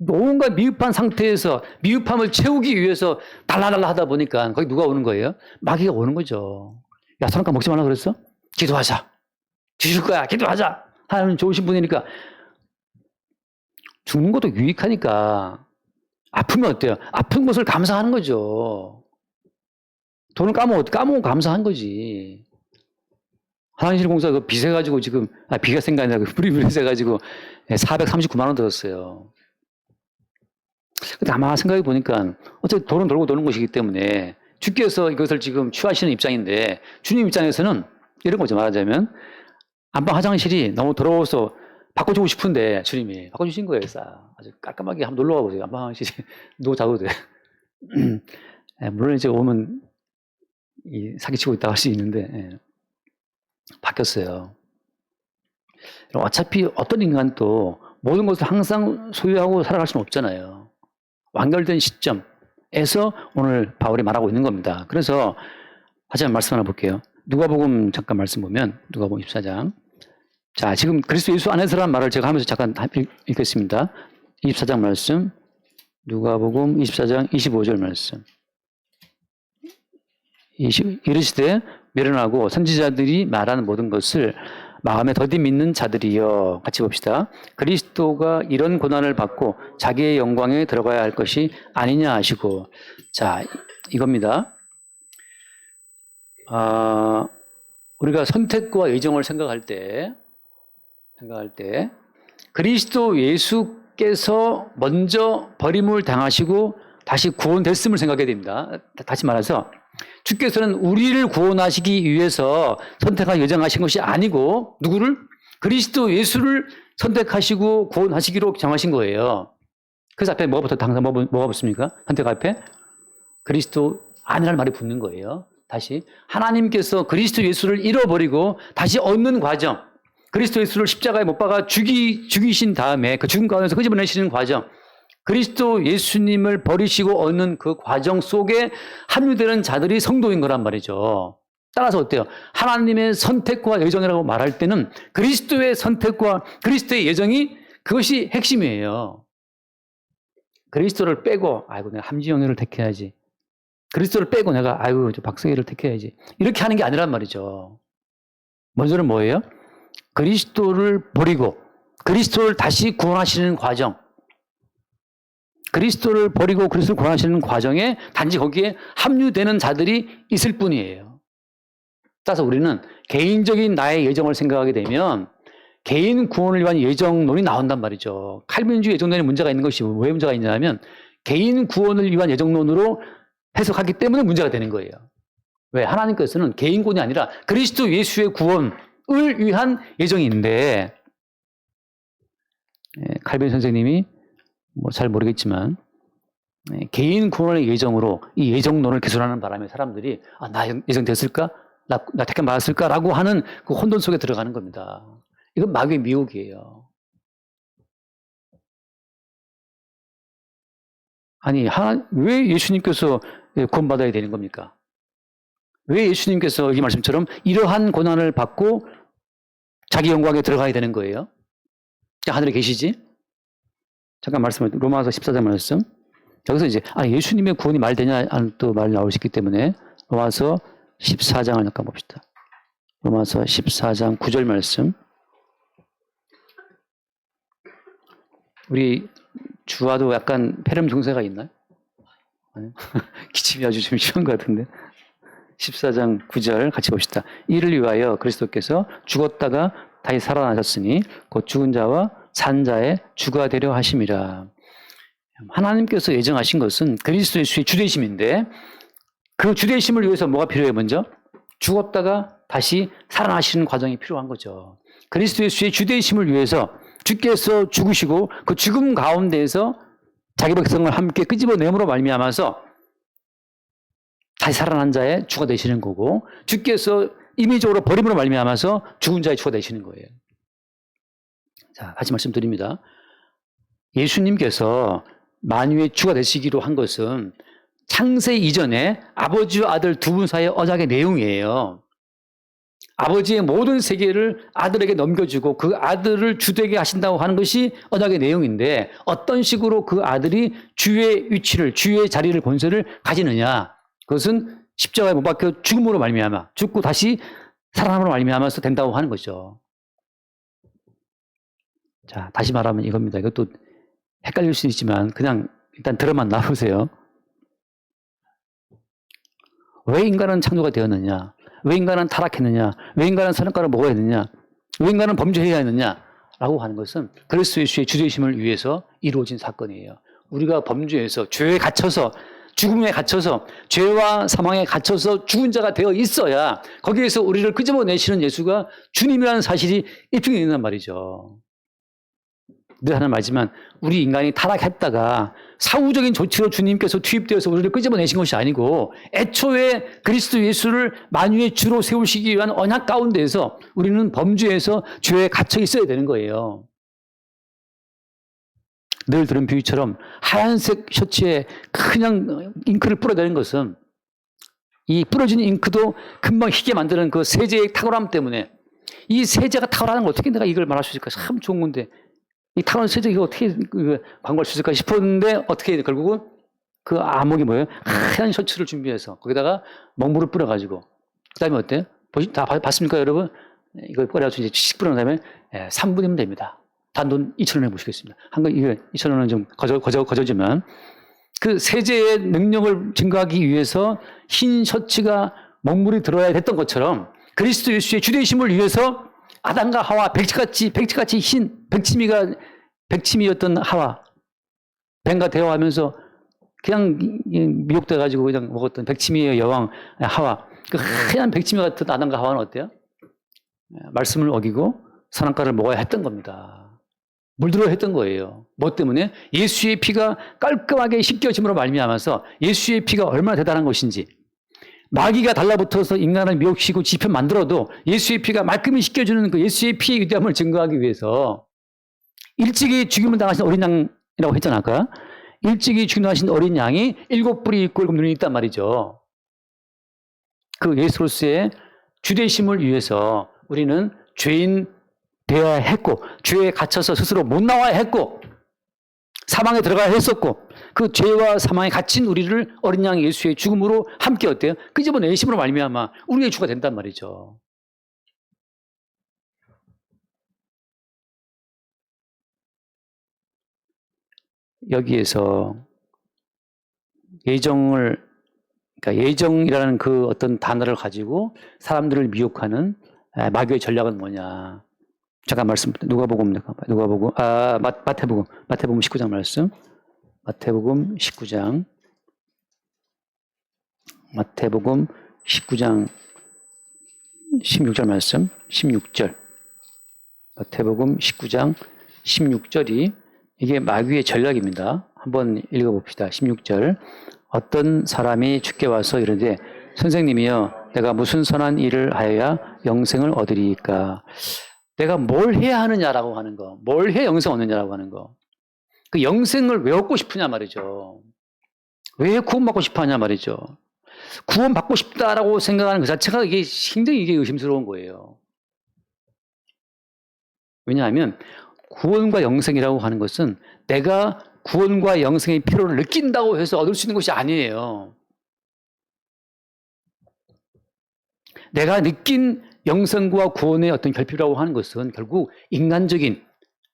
온갖 미흡한 상태에서 미흡함을 채우기 위해서 달라달라 하다 보니까 거기 누가 오는 거예요? 마귀가 오는 거죠. 야, 선악과 먹지 말라 그랬어? 기도하자. 주실 거야. 기도하자. 하나님 좋으신 분이니까. 죽는 것도 유익하니까. 아프면 어때요? 아픈 것을 감사하는 거죠. 돈을 까먹고 감사한 거지. 하나님 공사 그 빚해 가지고 지금, 비가 센 게 아니라 불이 세가지고 439만 원 들었어요. 근데 아마 생각해 보니까 어차피 돌은 돌고 도는 것이기 때문에 주께서 이것을 지금 취하시는 입장인데 주님 입장에서는 이런 거죠. 말하자면 안방 화장실이 너무 더러워서 바꿔주고 싶은데 주님이 바꿔주신 거예요. 아주 깔끔하게 한번 놀러 가보세요. 안방 화장실이 누워 자도 돼. 물론 이제 오면 사기치고 있다고 할 수 있는데 바뀌었어요. 어차피 어떤 인간도 모든 것을 항상 소유하고 살아갈 수는 없잖아요. 완결된 시점에서 오늘 바울이 말하고 있는 겁니다. 그래서 다시 한번 말씀 하나 볼게요. 누가복음 잠깐 말씀 보면 누가복음 24장. 자, 지금 그리스도 예수 안에서라는 말을 제가 하면서 잠깐 읽겠습니다. 24장 말씀. 누가복음 24장 25절 말씀. 이르시되 멸련하고 선지자들이 말하는 모든 것을 마음에 더디 믿는 자들이여. 같이 봅시다. 그리스도가 이런 고난을 받고 자기의 영광에 들어가야 할 것이 아니냐 하시고. 자, 이겁니다. 우리가 선택과 예정을 생각할 때 그리스도 예수께서 먼저 버림을 당하시고 다시 구원됐음을 생각해야 됩니다. 다시 말해서 주께서는 우리를 구원하시기 위해서 선택하고 예정하신 것이 아니고 누구를? 그리스도 예수를 선택하시고 구원하시기로 정하신 거예요. 그래서 앞에 뭐가 붙습니까? 선택 앞에 그리스도 아니라는 말이 붙는 거예요. 다시 하나님께서 그리스도 예수를 잃어버리고 다시 얻는 과정, 그리스도 예수를 십자가에 못 박아 죽이신 다음에 그 죽음 가운데서 끄집어내시는 과정, 그리스도 예수님을 버리시고 얻는 그 과정 속에 합류되는 자들이 성도인 거란 말이죠. 따라서 어때요? 하나님의 선택과 예정이라고 말할 때는 그리스도의 선택과 그리스도의 예정이 그것이 핵심이에요. 그리스도를 빼고 아이고 내가 함지영이를 택해야지. 그리스도를 빼고 내가 아이고 저 박성희를 택해야지. 이렇게 하는 게 아니란 말이죠. 먼저는 뭐예요? 그리스도를 버리고 그리스도를 다시 구원하시는 과정. 그리스도를 버리고 그리스도를 구원하시는 과정에 단지 거기에 합류되는 자들이 있을 뿐이에요. 따라서 우리는 개인적인 나의 예정을 생각하게 되면 개인 구원을 위한 예정론이 나온단 말이죠. 칼빈주의 예정론에 문제가 있는 것이 왜 문제가 있냐면 개인 구원을 위한 예정론으로 해석하기 때문에 문제가 되는 거예요. 왜? 하나님께서는 개인 구원이 아니라 그리스도 예수의 구원을 위한 예정이 있는데 칼빈 선생님이 잘 모르겠지만 개인 구원의 예정으로 이 예정론을 개선하는 바람에 사람들이 나 예정 됐을까? 나 택함 받았을까? 라고 하는 그 혼돈 속에 들어가는 겁니다. 이건 마귀의 미혹이에요. 아니 왜 예수님께서 구원받아야 되는 겁니까? 왜 예수님께서 이 말씀처럼 이러한 고난을 받고 자기 영광에 들어가야 되는 거예요? 하늘에 계시지? 잠깐 말씀을 로마서 14장 말씀. 여기서 이제 예수님의 구원이 말되냐 또 말 나올 수 있기 때문에 로마서 14장을 잠깐 봅시다. 로마서 14장 9절 말씀. 우리 주와도 약간 폐렴 증세가 있나요? 기침이 아주 좀 심한 것 같은데. 14장 9절 같이 봅시다. 이를 위하여 그리스도께서 죽었다가 다시 살아나셨으니 곧 죽은 자와 산 자의 주가 되려 하심이라. 하나님께서 예정하신 것은 그리스도 예수의 주되심인데 그 주되심을 위해서 뭐가 필요해요? 먼저 죽었다가 다시 살아나시는 과정이 필요한 거죠. 그리스도 예수의 주되심을 위해서 주께서 죽으시고 그 죽음 가운데에서 자기 백성을 함께 끄집어내므로 말미암아서 다시 살아난 자의 주가 되시는 거고 주께서 임의적으로 버림으로 말미암아서 죽은 자의 주가 되시는 거예요. 자, 다시 말씀드립니다. 예수님께서 만유의 주가 되시기로 한 것은 창세 이전에 아버지와 아들 두 분 사이의 언약의 내용이에요. 아버지의 모든 세계를 아들에게 넘겨주고 그 아들을 주되게 하신다고 하는 것이 언약의 내용인데 어떤 식으로 그 아들이 주의 위치를, 주의 자리를, 권세를 가지느냐. 그것은 십자가에 못 박혀 죽음으로 말미암아 죽고 다시 살아남으로 말미암아서 된다고 하는 거죠. 자, 다시 말하면 이겁니다. 이것도 헷갈릴 수 있지만 그냥 일단 들어만 놔보세요. 왜 인간은 창조가 되었느냐? 왜 인간은 타락했느냐? 왜 인간은 선악과를 먹어야 했느냐? 왜 인간은 범죄해야 했느냐? 라고 하는 것은 그리스도 예수의 주되심을 위해서 이루어진 사건이에요. 우리가 범죄에서 죄에 갇혀서 죽음에 갇혀서 죄와 사망에 갇혀서 죽은 자가 되어 있어야 거기에서 우리를 끄집어내시는 예수가 주님이라는 사실이 입증이 된단 말이죠. 늘 하는 말이지만 우리 인간이 타락했다가 사후적인 조치로 주님께서 투입되어서 우리를 끄집어내신 것이 아니고 애초에 그리스도 예수를 만유의 주로 세우시기 위한 언약 가운데에서 우리는 범죄에서 죄에 갇혀 있어야 되는 거예요. 늘 들은 비유처럼 하얀색 셔츠에 그냥 잉크를 뿌려대는 것은 이 뿌려진 잉크도 금방 희게 만드는 그 세제의 탁월함 때문에 이 세제가 탁월하는 걸 어떻게 내가 이걸 말할 수 있을까? 참 좋은 건데 이 탁월한 세제 이거 어떻게 광고할 수 있을까 싶었는데 어떻게 결국은 그 암흑이 뭐예요? 하얀 셔츠를 준비해서 거기다가 먹물을 뿌려가지고 그 다음에 어때요? 다 봤습니까 여러분? 이걸 뿌려가지고 이제 씩 뿌린 다음에 3분이면 됩니다. 단돈 2,000원 해보시겠습니다. 이거 2,000원은 좀 거저지만 그 세제의 능력을 증거하기 위해서 흰 셔츠가 먹물이 들어야 됐던 것처럼 그리스도 예수의 주되심을 위해서 아담과 하와 백치같이 흰 백치미였던 하와 뱀과 대화하면서 그냥 미혹돼가지고 그냥 먹었던 백치미의 여왕 하와 그 하얀 백치미 같은 아담과 하와는 어때요? 말씀을 어기고 선악과를 먹어야 했던 겁니다. 물들어야 했던 거예요. 뭐 때문에? 예수의 피가 깔끔하게 씻겨짐으로 말미암아서 예수의 피가 얼마나 대단한 것인지 마귀가 달라붙어서 인간을 미혹시키고 지편 만들어도 예수의 피가 말끔히 씻겨주는 그 예수의 피의 위대함을 증거하기 위해서 일찍이 죽임을 당하신 어린 양이라고 했잖아 아까. 일찍이 죽임당하신 어린 양이 7뿔이 있고 7눈이 있단 말이죠. 그 예수로서의 주되심을 위해서 우리는 죄인 되어야 했고 죄에 갇혀서 스스로 못 나와야 했고 사망에 들어가야 했었고 그 죄와 사망에 갇힌 우리를 어린 양 예수의 죽음으로 함께 어때요? 끄집어내심으로 말미암아 우리의 주가 된단 말이죠. 여기에서 예정이라는 그 어떤 단어를 가지고 사람들을 미혹하는 마귀의 전략은 뭐냐? 잠깐 말씀, 마태복음 19장 말씀. 마태복음 19장 16절 말씀. 16절. 마태복음 19장 16절이 이게 마귀의 전략입니다. 한번 읽어봅시다. 16절. 어떤 사람이 주께 와서 이르되 선생님이여 내가 무슨 선한 일을 하여야 영생을 얻으리이까? 내가 뭘 해야 하느냐라고 하는 거. 뭘 해야 영생 얻느냐라고 하는 거. 그 영생을 왜 얻고 싶으냐 말이죠. 왜 구원받고 싶어 하냐 말이죠. 구원받고 싶다라고 생각하는 그 자체가 이게 굉장히 의심스러운 거예요. 왜냐하면 구원과 영생이라고 하는 것은 내가 구원과 영생의 필요를 느낀다고 해서 얻을 수 있는 것이 아니에요. 내가 느낀 영생과 구원의 어떤 결핍이라고 하는 것은 결국 인간적인,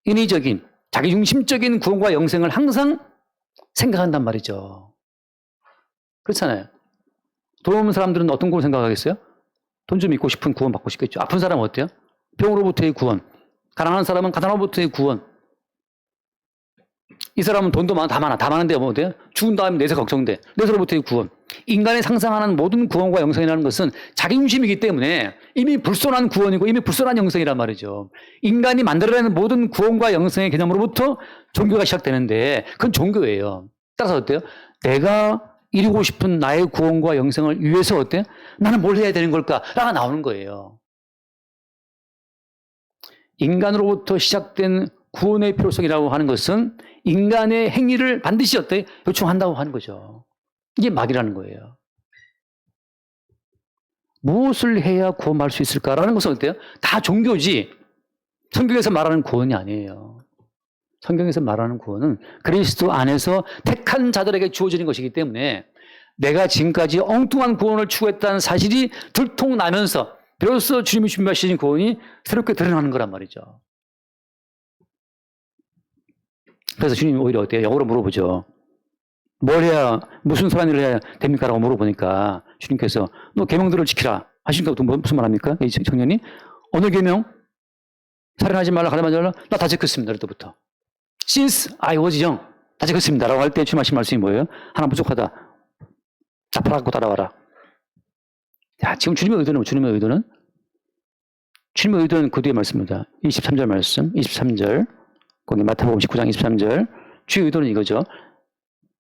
인위적인, 자기중심적인 구원과 영생을 항상 생각한단 말이죠. 그렇잖아요. 돈 없는 사람들은 어떤 구원 생각하겠어요? 돈 좀 있고 싶은 구원 받고 싶겠죠. 아픈 사람은 어때요? 병으로부터의 구원. 가난한 사람은 가난으로부터의 구원. 이 사람은 돈도 다 많은데 뭐 어때요? 죽은 다음에 내세 걱정돼. 내세로부터의 구원. 인간이 상상하는 모든 구원과 영생이라는 것은 자기중심이기 때문에 이미 불손한 구원이고 이미 불손한 영생이란 말이죠. 인간이 만들어내는 모든 구원과 영생의 개념으로부터 종교가 시작되는데 그건 종교예요. 따라서 어때요? 내가 이루고 싶은 나의 구원과 영생을 위해서 어때요? 나는 뭘 해야 되는 걸까? 라가 나오는 거예요. 인간으로부터 시작된 구원의 필요성이라고 하는 것은 인간의 행위를 반드시 어때? 요청한다고 하는 거죠. 이게 마귀라는 거예요. 무엇을 해야 구원받을 수 있을까라는 것은 어때요? 다 종교지. 성경에서 말하는 구원이 아니에요. 성경에서 말하는 구원은 그리스도 안에서 택한 자들에게 주어지는 것이기 때문에 내가 지금까지 엉뚱한 구원을 추구했다는 사실이 들통나면서 비로소 주님이 준비하신 구원이 새롭게 드러나는 거란 말이죠. 그래서 주님이 오히려 어때요? 영어로 물어보죠. 뭘 해야, 무슨 선한 일을 해야 됩니까? 라고 물어보니까 주님께서 너 계명들을 지키라 하시니까 무슨 말 합니까? 이 청년이 어느 계명? 살인하지 말라, 가늠하지 말라. 나 다 지켰습니다. 그때부터. Since I was young. 다 적었습니다라고 할 때 주님 하신 말씀이 뭐예요? 하나 부족하다. 자, 팔아갖고 따라와라. 자, 지금 주님의 의도는 주님의 그 뒤에 말씀입니다. 23절 말씀, 23절. 거기 마태복음 19장 23절. 주의 의도는 이거죠.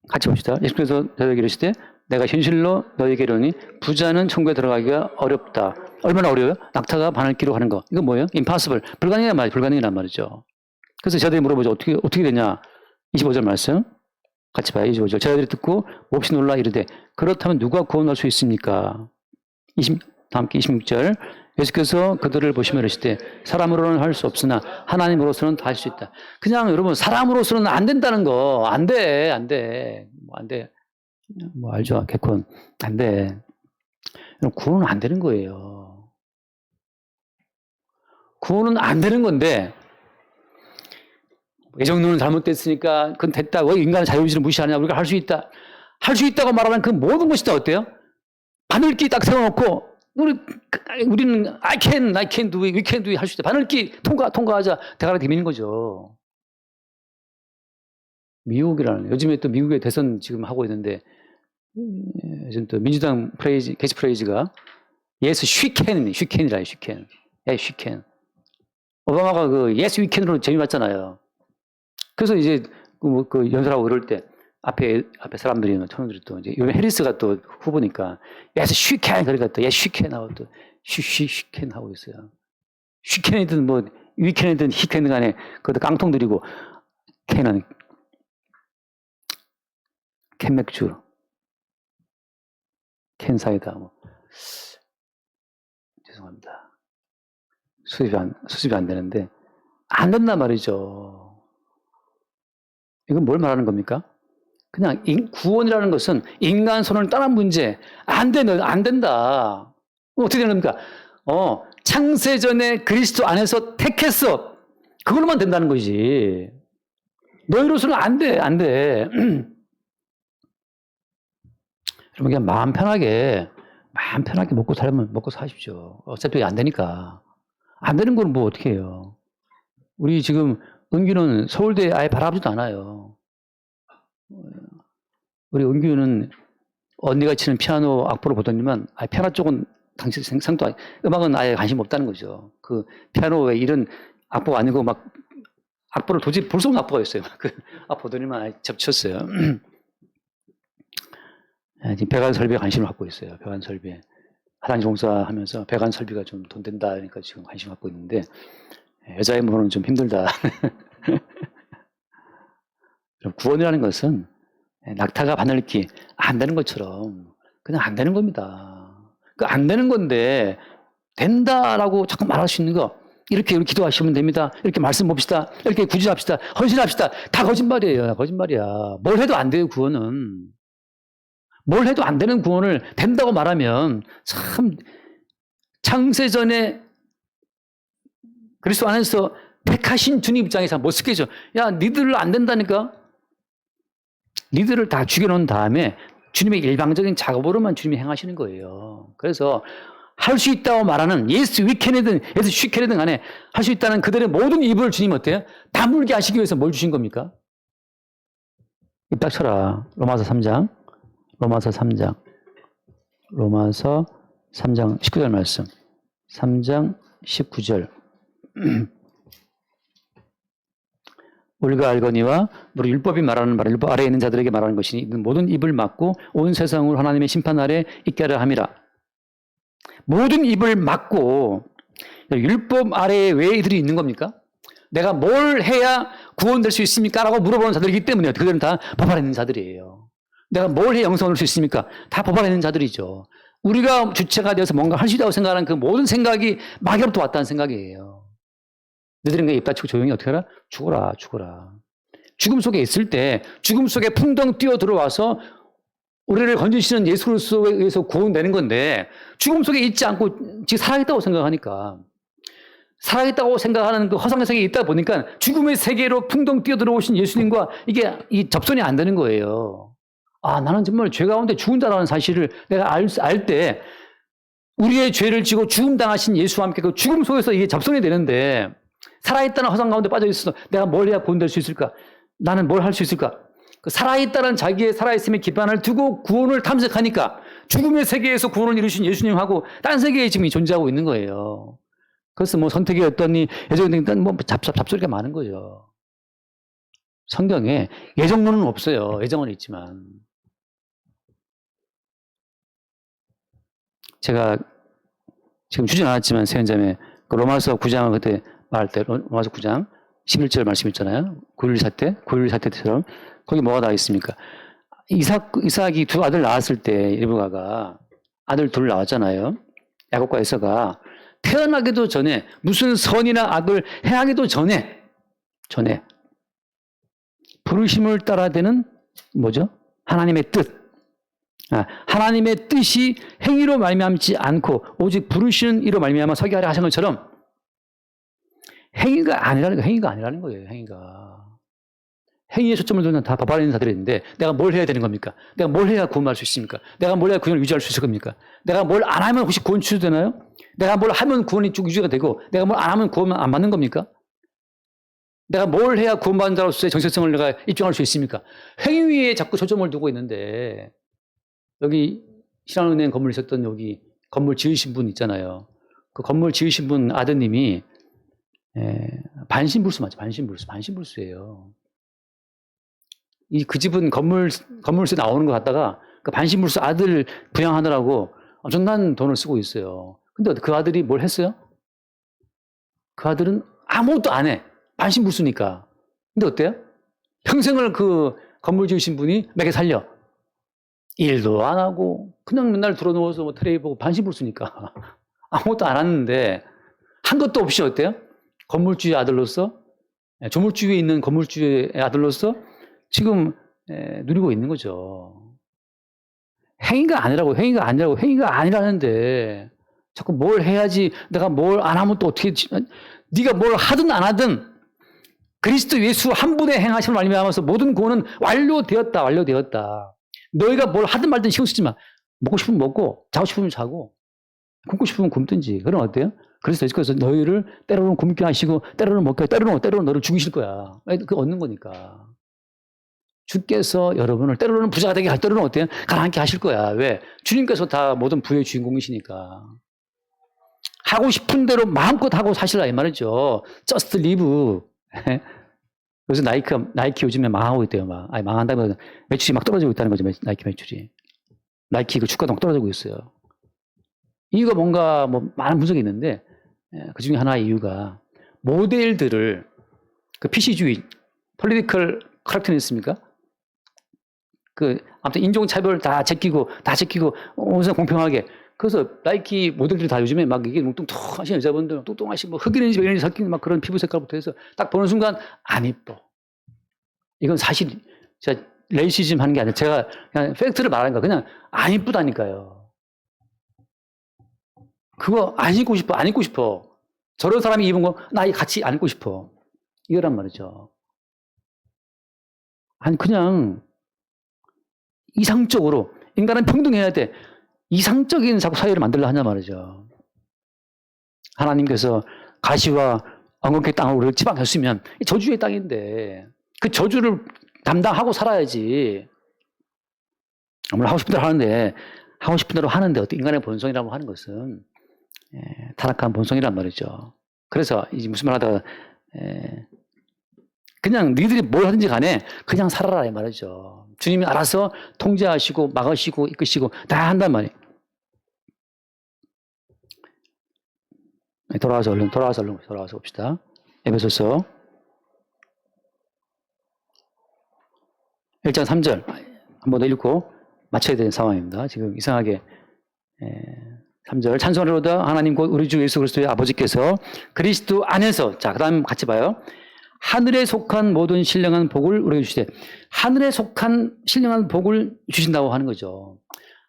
같이 봅시다. 예수께서 저에게 이르시되 내가 현실로 너에게 이르니 부자는 천국에 들어가기가 어렵다. 얼마나 어려워요? 낙타가 바늘기로 하는 거. 이거 뭐예요? impossible. 불가능이란 말이죠. 그래서 저들이 물어보죠. 어떻게 되냐? 25절 말씀. 같이 봐요. 25절. 저희들이 듣고 몹시 놀라 이르되 그렇다면 누가 구원할 수 있습니까? 다 함께 26절. 예수께서 그들을 보시며 이르시되 사람으로는 할 수 없으나 하나님으로서는 다 할 수 있다. 그냥 여러분 사람으로서는 안 된다는 거. 안 돼. 뭐 알죠? 개콘. 안 돼. 구원은 안 되는 거예요. 구원은 안 되는 건데 이 정도는 잘못됐으니까 그건 됐다. 왜 인간의 자유의지를 무시하냐? 우리가 할 수 있다. 할 수 있다고 말하는 그 모든 것이 다 어때요? 바늘기 딱 세워놓고 우리는 I can do it, we can do it 할 수 있다. 바늘기 통과하자. 대가리 디미는 거죠. 요즘에 또 미국의 대선 지금 하고 있는데 요즘 또 민주당 캐치프레이즈가 Yes, she can이라 she can. Yeah, she can. 오바마가 그 Yes, we can으로 재미봤잖아요. 그래서 이제 그 연설하고 그럴 때 앞에 사람들이 청년들이 또 이제 요즘 해리스가 또 후보니까 Yes, she can 그러니까 또 Yes, she can 하고 또 she can 하고 있어요. she can이든 뭐 we can이든 he can이든 간에 그것도 깡통 들이고 can은 캔 맥주, 캔 사이다 뭐 죄송합니다. 수습이 안 되는데 안 된단 말이죠. 이건 뭘 말하는 겁니까? 그냥 구원이라는 것은 인간 손을 떠난 문제. 안 된다. 어떻게 되는 겁니까? 창세전에 그리스도 안에서 택했어. 그걸로만 된다는 거지. 너희로서는 안 돼. 여러분 그냥 마음 편하게 먹고 살면 먹고 사십시오. 어차피 안 되니까. 안 되는 건 뭐 어떻게 해요? 우리 지금 은규는 서울대 아예 바라보지도 않아요. 우리 은규는 언니가 치는 피아노 악보를 보더니만 피아노 쪽은 당시 생도 음악은 아예 관심 없다는 거죠. 그 피아노에 이런 악보가 아니고 막 악보를 도저히 볼 수 없는 악보가 있어요. 보더니만 아예 접쳤어요. 지금 배관 설비에 관심을 갖고 있어요. 배관 설비에. 화장실 공사하면서 배관 설비가 좀 돈 된다 그러니까 지금 관심 갖고 있는데 여자의 몸은 좀 힘들다. 구원이라는 것은 낙타가 바늘기 안 되는 것처럼 그냥 안 되는 겁니다. 그 안 되는 건데 된다라고 자꾸 말할 수 있는 거 이렇게 기도하시면 됩니다. 이렇게 말씀 봅시다. 이렇게 구제합시다. 헌신합시다. 다 거짓말이에요. 거짓말이야. 뭘 해도 안 돼요. 구원은. 뭘 해도 안 되는 구원을 된다고 말하면 참 창세전에 그리스도 안에서 택하신 주님 입장에서 못 쓰겠죠. 야, 니들 안 된다니까? 니들을 다 죽여놓은 다음에 주님의 일방적인 작업으로만 주님이 행하시는 거예요. 그래서 할 수 있다고 말하는 예스 위켄이든 예스 쉬켄이든 간에 할 수 있다는 그들의 모든 입을 주님 어때요? 다물게 하시기 위해서 뭘 주신 겁니까? 입 딱 쳐라. 로마서 3장 19절 말씀. 3장 19절. 우리가 알거니와 우리 율법이 말하는 말, 율법 아래에 있는 자들에게 말하는 것이니 모든 입을 막고 온 세상을 하나님의 심판 아래 있게 하려 함이라. 모든 입을 막고 율법 아래에 왜 이들이 있는 겁니까? 내가 뭘 해야 구원될 수 있습니까? 라고 물어보는 자들이기 때문에 그들은 다 법 아래 있는 자들이에요. 내가 뭘 해야 영생을 얻을 수 있습니까? 다 법 안에 있는 자들이죠. 우리가 주체가 되어서 뭔가 할 수 있다고 생각하는 그 모든 생각이 마귀로부터 왔다는 생각이에요. 너희들은 입 닫히고 조용히 어떻게 하라? 죽어라. 죽음 속에 있을 때 죽음 속에 풍덩 뛰어 들어와서 우리를 건지시는 예수 그리스도에 의해서 구원되는 건데 죽음 속에 있지 않고 지금 살아있다고 생각하니까 살아있다고 생각하는 그 허상의 세계에 있다 보니까 죽음의 세계로 풍덩 뛰어 들어오신 예수님과 이게 이 접선이 안 되는 거예요. 아, 나는 정말 죄 가운데 죽은 자라는 사실을 내가 알 때 우리의 죄를 지고 죽음 당하신 예수와 함께 그 죽음 속에서 이게 접선이 되는데 살아있다는 허상 가운데 빠져 있어서 내가 뭘 해야 구원될 수 있을까? 나는 뭘 할 수 있을까? 그 살아있다는 자기의 살아있음의 기반을 두고 구원을 탐색하니까 죽음의 세계에서 구원을 이루신 예수님하고 딴 세계에 지금 존재하고 있는 거예요. 그래서 뭐 선택이 어떠니, 예정이 어떠니, 뭐 잡소리가 많은 거죠. 성경에 예정론은 없어요. 예정은 있지만. 제가 지금 주진 않았지만 세연자매 그 로마서 9장을 그때 말할 때 로마서 9장 11절 말씀 있잖아요. 9.11 사태처럼 거기 뭐가 나와 있습니까? 이삭이 두 아들 낳았을 때 리브가가 아들 둘 낳았잖아요. 야곱과 에서가 태어나기도 전에 무슨 선이나 악을 행하기도 전에 부르심을 따라되는 뭐죠? 하나님의 뜻. 하나님의 뜻이 행위로 말미암지 않고 오직 부르시는 이로 말미암아 서게 하려 하신 것처럼 행위가 아니라는 거예요. 행위에 초점을 두는 다 바바리 인사들이 있는데 내가 뭘 해야 되는 겁니까? 내가 뭘 해야 구원할 수 있습니까? 내가 뭘 해야 구원을 유지할 수 있을 겁니까? 내가 뭘 안 하면 혹시 구원 취소되나요? 내가 뭘 하면 구원이 쭉 유지가 되고 내가 뭘 안 하면 구원 안 받는 겁니까? 내가 뭘 해야 구원받는 자로서의 정체성을 내가 입증할 수 있습니까? 행위에 자꾸 초점을 두고 있는데 여기 신한은행 건물 있었던 여기 건물 지으신 분 있잖아요. 그 건물 지으신 분 아드님이 반신불수 맞죠? 반신불수예요. 그 집은 건물세 나오는 거 갖다가 그 반신불수 아들 부양하느라고 엄청난 돈을 쓰고 있어요. 근데 그 아들이 뭘 했어요? 그 아들은 아무것도 안 해. 반신불수니까. 근데 어때요? 평생을 그 건물 지으신 분이 매게 살려. 일도 안 하고 그냥 맨날 들어누워서 뭐 텔레비 보고 반신불수니까 아무것도 안 하는데 한 것도 없이 어때요? 건물주의 아들로서 조물주에 있는 건물주의 아들로서 지금 누리고 있는 거죠. 행위가 아니라는데 자꾸 뭘 해야지 내가 뭘 안 하면 또 어떻게 네가 뭘 하든 안 하든 그리스도 예수 한 분의 행하심을 말미암아서 모든 구원은 완료되었다. 너희가 뭘 하든 말든 신경 쓰지 마. 먹고 싶으면 먹고 자고 싶으면 자고 굶고 싶으면 굶든지. 그럼 어때요? 그래서 예수께서 너희를 때로는 굶게 하시고 때로는 먹게 하시고 때로는 너를 죽이실 거야. 그거 얻는 거니까. 주께서 여러분을 때로는 부자가 되게 할 때로는 어때요? 가난하게 하실 거야. 왜? 주님께서 다 모든 부의 주인공이시니까. 하고 싶은 대로 마음껏 하고 사시라 이 말이죠. Just live. 그래서 나이키 요즘에 망하고 있대요. 망한다면 매출이 막 떨어지고 있다는 거죠. 나이키 매출이. 나이키 그 주가도 막 떨어지고 있어요. 이유가 뭔가 뭐 많은 분석이 있는데 그 중에 하나의 이유가 모델들을 그 PC주의, political correctness입니까? 아무튼 인종차별 다 제끼고 우선 공평하게. 그래서 나이키 모델들이 다 요즘에 막 이게 뚱뚱하신 여자분들, 뚱뚱하신 뭐 흑인인지 외인인지 섞인 막 그런 피부 색깔부터 해서 딱 보는 순간 안 이뻐. 이건 사실 제가 레이시즘 하는 게 아니라 제가 그냥 팩트를 말하는 거야. 그냥 안 이쁘다니까요. 그거 안 입고 싶어. 저런 사람이 입은 거 나 같이 안 입고 싶어. 이거란 말이죠. 아니 그냥 이상적으로 인간은 평등해야 돼. 이상적인 자꾸 사회를 만들려 하냐 말이죠. 하나님께서 가시와 엉겅퀴 땅을 우리를 지방했으면 저주의 땅인데 그 저주를 담당하고 살아야지. 아무나 하고 싶은 대로 하는데 어떤 인간의 본성이라고 하는 것은 타락한 본성이란 말이죠. 그래서 이제 무슨 말 하다가 그냥 너희들이 뭘 하든지 간에 그냥 살아라 이 말이죠. 주님이 알아서 통제하시고 막으시고 이끄시고 다 한단 말이에요. 돌아와서 봅시다. 에베소서 1장 3절 한 번 더 읽고 마쳐야 되는 상황입니다. 지금 이상하게 3절 찬송하리로다 하나님 곧 우리 주 예수 그리스도의 아버지께서 그리스도 안에서 자 그다음 같이 봐요. 하늘에 속한 모든 신령한 복을 우리에게 주시되 하늘에 속한 신령한 복을 주신다고 하는 거죠.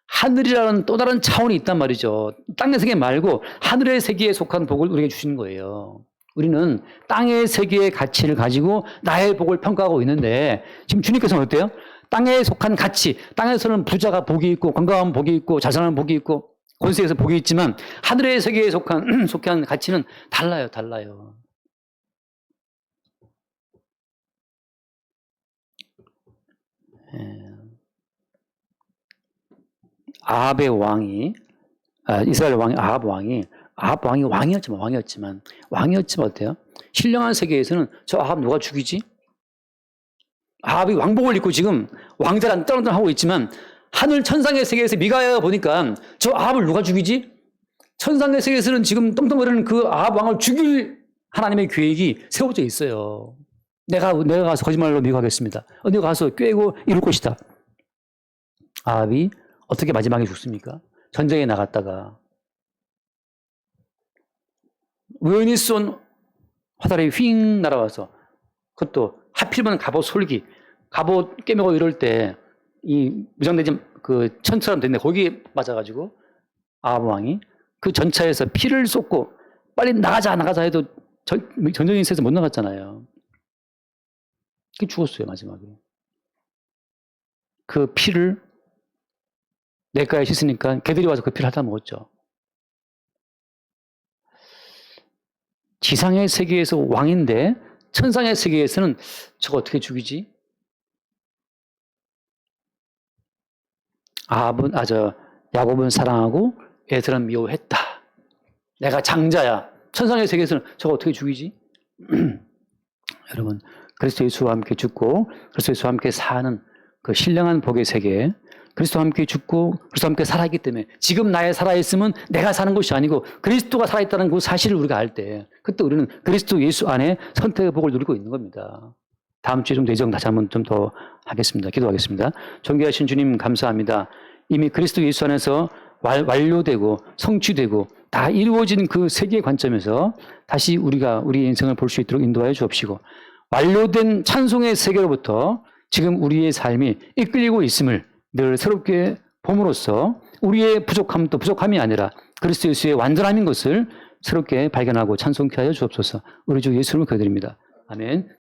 하늘이라는 또 다른 차원이 있단 말이죠. 땅의 세계 말고 하늘의 세계에 속한 복을 우리에게 주시는 거예요. 우리는 땅의 세계의 가치를 가지고 나의 복을 평가하고 있는데 지금 주님께서는 어때요? 땅에 속한 가치, 땅에서는 부자가 복이 있고 건강한 복이 있고 자산한 복이 있고 권세에서 복이 있지만 하늘의 세계에 속한 가치는 달라요. 아합의 왕이, 이스라엘 왕이, 아합 왕이 왕이었지만 어때요? 신령한 세계에서는 저 아합 누가 죽이지? 아합이 왕복을 입고 지금 왕자란 떠렁떠렁 하고 있지만 하늘 천상의 세계에서 미가야 보니까 저 아합을 누가 죽이지? 천상의 세계에서는 지금 떵떵거리는 그 아합 왕을 죽일 하나님의 계획이 세워져 있어요. 내가 가서 거짓말로 미혹하겠습니다. 내가 가서 꿰고 이룰 것이다. 아합이 어떻게 마지막에 죽습니까? 전쟁에 나갔다가 우연히 쏜 화살이 휙 날아와서, 그것도 하필이면 갑옷 솔기, 갑옷 깨매고 이럴 때 이 무장대지 그 천처럼 됐는데 거기에 맞아가지고 아합 왕이 그 전차에서 피를 쏟고 빨리 나가자 해도 전쟁이 있어서 못 나갔잖아요. 그 죽었어요, 마지막에. 그 피를 냇가에 씻으니까 개들이 와서 그 피를 핥아 먹었죠. 지상의 세계에서 왕인데 천상의 세계에서는 저거 어떻게 죽이지? 야곱은 사랑하고 에서는 미워했다. 내가 장자야. 천상의 세계에서는 저거 어떻게 죽이지? 여러분, 그리스도 예수와 함께 죽고 그리스도 예수와 함께 사는 그 신령한 복의 세계, 그리스도와 함께 죽고 그리스도와 함께 살아있기 때문에 지금 나에 살아있으면 내가 사는 것이 아니고 그리스도가 살아있다는 그 사실을 우리가 알 때, 그때 우리는 그리스도 예수 안에 선택의 복을 누리고 있는 겁니다. 다음 주에 좀 내정 다시 한번 좀 더 하겠습니다. 기도하겠습니다. 존귀하신 주님 감사합니다. 이미 그리스도 예수 안에서 완료되고 성취되고 다 이루어진 그 세계의 관점에서 다시 우리가 우리의 인생을 볼 수 있도록 인도하여 주옵시고, 완료된 찬송의 세계로부터 지금 우리의 삶이 이끌리고 있음을 늘 새롭게 봄으로써 우리의 부족함도 부족함이 아니라 그리스도 예수의 완전함인 것을 새롭게 발견하고 찬송케 하여 주옵소서. 우리 주 예수님을 기도드립니다. 아멘.